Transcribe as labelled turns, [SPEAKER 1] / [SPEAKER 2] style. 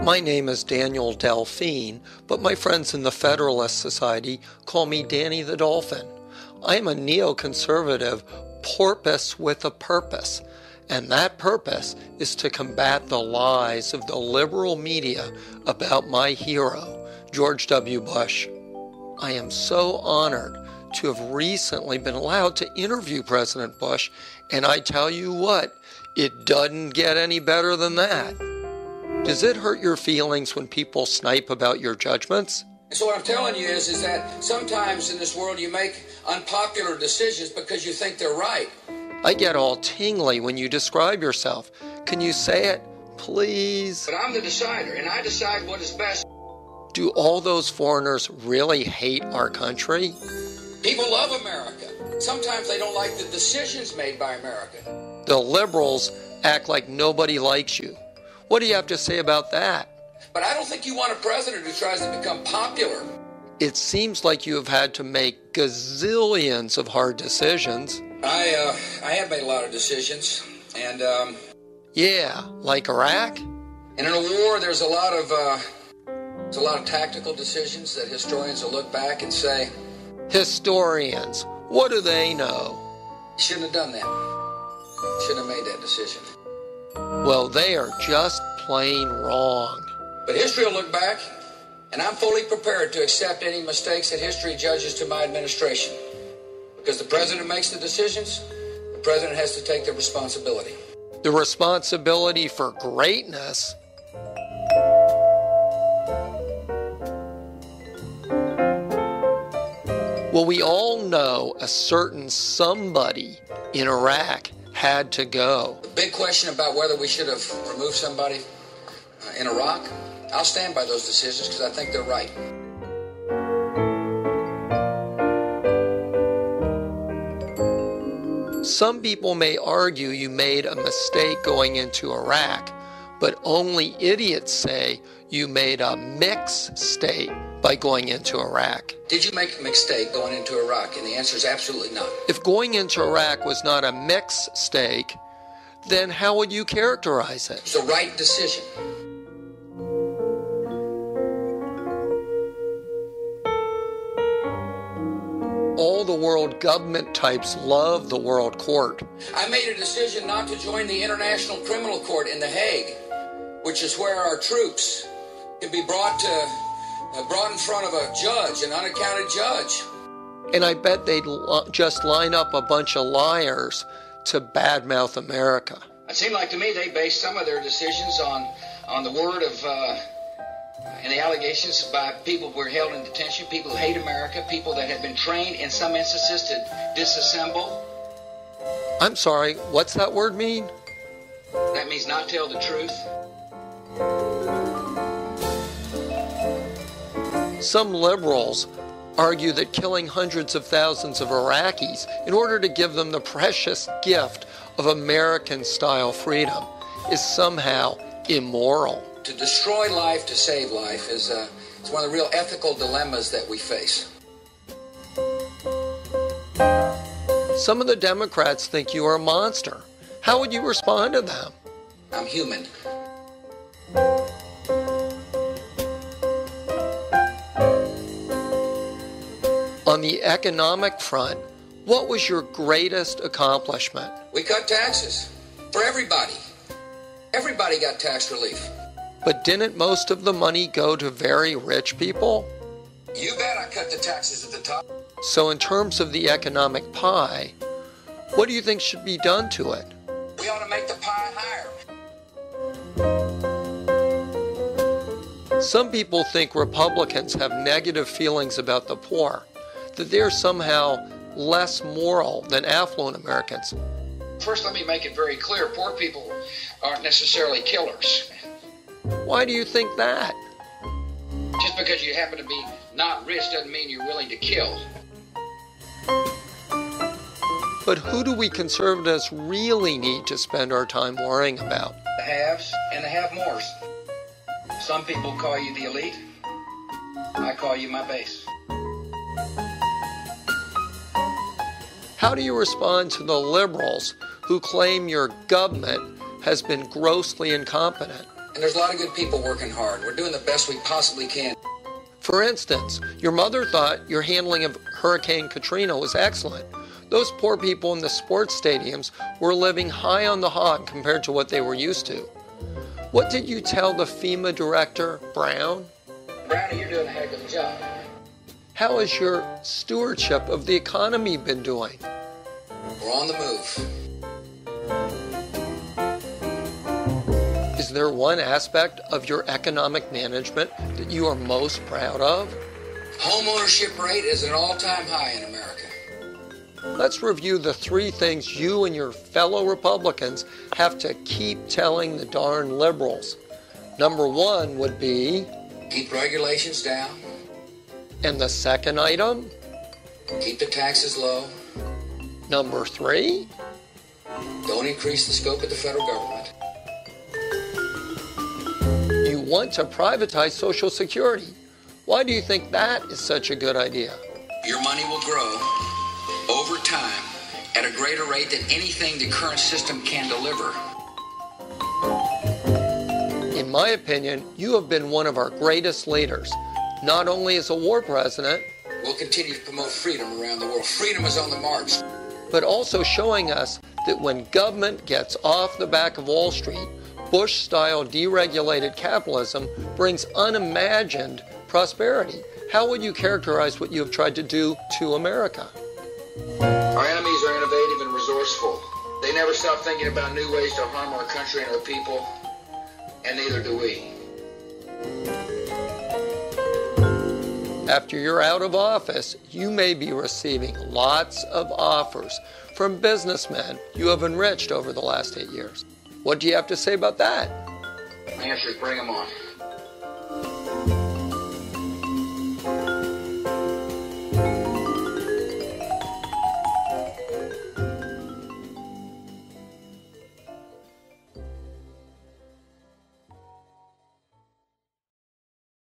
[SPEAKER 1] My name is Daniel Delphine, but my friends in the Federalist Society call me Danny the Dolphin. I am a neoconservative porpoise with a purpose, and that purpose is to combat the lies of the liberal media about my hero, George W. Bush. I am so honored to have recently been allowed to interview President Bush, and I tell you what, it doesn't get any better than that. Does it hurt your feelings when people snipe about your judgments?
[SPEAKER 2] So what I'm telling you is that sometimes in this world you make unpopular decisions because you think they're right.
[SPEAKER 1] I get all tingly when you describe yourself. Can you say it, please?
[SPEAKER 2] But I'm the decider, and I decide what is best.
[SPEAKER 1] Do all those foreigners really hate our country?
[SPEAKER 2] People love America. Sometimes they don't like the decisions made by America.
[SPEAKER 1] The liberals act like nobody likes you. What do you have to say about that?
[SPEAKER 2] But I don't think you want a president who tries to become popular.
[SPEAKER 1] It seems like you have had to make gazillions of hard decisions.
[SPEAKER 2] I have made a lot of decisions, and
[SPEAKER 1] yeah, like Iraq?
[SPEAKER 2] And in a war, there's a lot of tactical decisions that historians will look back and say,
[SPEAKER 1] historians, what do they know?
[SPEAKER 2] You shouldn't have done that. Shouldn't have made that decision.
[SPEAKER 1] Well, they are just plain wrong.
[SPEAKER 2] But history will look back, and I'm fully prepared to accept any mistakes that history judges to my administration. Because the president makes the decisions, the president has to take the responsibility.
[SPEAKER 1] The responsibility for greatness? Well, we all know a certain somebody in Iraq had to go.
[SPEAKER 2] The big question about whether we should have removed somebody in Iraq, I'll stand by those decisions because I think they're right.
[SPEAKER 1] Some people may argue you made a mistake going into Iraq, but only idiots say you made a mix-state by going into Iraq.
[SPEAKER 2] Did you make a mistake going into Iraq? And the answer is absolutely not.
[SPEAKER 1] If going into Iraq was not a mix-state, then how would you characterize it?
[SPEAKER 2] It's the right decision.
[SPEAKER 1] All the world government types love the world court.
[SPEAKER 2] I made a decision not to join the International Criminal Court in The Hague, which is where our troops can be brought in front of a judge, an unaccounted judge.
[SPEAKER 1] And I bet they'd just line up a bunch of liars to badmouth America.
[SPEAKER 2] It seemed like to me they based some of their decisions on the word of and the allegations by people who were held in detention, people who hate America, people that have been trained in some instances to disassemble.
[SPEAKER 1] I'm sorry, what's that word mean?
[SPEAKER 2] That means not tell the truth.
[SPEAKER 1] Some liberals argue that killing hundreds of thousands of Iraqis in order to give them the precious gift of American-style freedom is somehow immoral.
[SPEAKER 2] To destroy life to save life is one of the real ethical dilemmas that we face.
[SPEAKER 1] Some of the Democrats think you are a monster. How would you respond to them?
[SPEAKER 2] I'm human.
[SPEAKER 1] On the economic front, what was your greatest accomplishment?
[SPEAKER 2] We cut taxes for everybody. Everybody got tax relief.
[SPEAKER 1] But didn't most of the money go to very rich people?
[SPEAKER 2] You bet I cut the taxes at the top.
[SPEAKER 1] So in terms of the economic pie, what do you think should be done to it?
[SPEAKER 2] We ought to make the pie higher.
[SPEAKER 1] Some people think Republicans have negative feelings about the poor, that they're somehow less moral than affluent Americans.
[SPEAKER 2] First, let me make it very clear, poor people aren't necessarily killers.
[SPEAKER 1] Why do you think that?
[SPEAKER 2] Just because you happen to be not rich doesn't mean you're willing to kill.
[SPEAKER 1] But who do we conservatives really need to spend our time worrying about?
[SPEAKER 2] The haves and the have-mores. Some people call you the elite. I call you my base.
[SPEAKER 1] How do you respond to the liberals who claim your government has been grossly incompetent?
[SPEAKER 2] And there's a lot of good people working hard. We're doing the best we possibly can.
[SPEAKER 1] For instance, your mother thought your handling of Hurricane Katrina was excellent. Those poor people in the sports stadiums were living high on the hog compared to what they were used to. What did you tell the FEMA director, Brown?
[SPEAKER 2] Brownie, you're doing a heck of a job.
[SPEAKER 1] How has your stewardship of the economy been doing?
[SPEAKER 2] We're on the move.
[SPEAKER 1] Is there one aspect of your economic management that you are most proud of?
[SPEAKER 2] Home ownership rate is at an all-time high in America.
[SPEAKER 1] Let's review the 3 things you and your fellow Republicans have to keep telling the darn liberals. Number 1 would be...
[SPEAKER 2] keep regulations down.
[SPEAKER 1] And the second item?
[SPEAKER 2] Keep the taxes low.
[SPEAKER 1] Number 3?
[SPEAKER 2] Don't increase the scope of the federal government.
[SPEAKER 1] You want to privatize Social Security. Why do you think that is such a good idea?
[SPEAKER 2] Your money will grow over time at a greater rate than anything the current system can deliver.
[SPEAKER 1] In my opinion, you have been one of our greatest leaders, not only as a war president,
[SPEAKER 2] we'll continue to promote freedom around the world. Freedom is on the march.
[SPEAKER 1] But also showing us that when government gets off the back of Wall Street, Bush-style deregulated capitalism brings unimagined prosperity. How would you characterize what you have tried to do to America?
[SPEAKER 2] Our enemies are innovative and resourceful. They never stop thinking about new ways to harm our country and our people, and neither do we.
[SPEAKER 1] After you're out of office, you may be receiving lots of offers from businessmen you have enriched over the last 8 years. What do you have to say about that?
[SPEAKER 2] My answer is bring them on.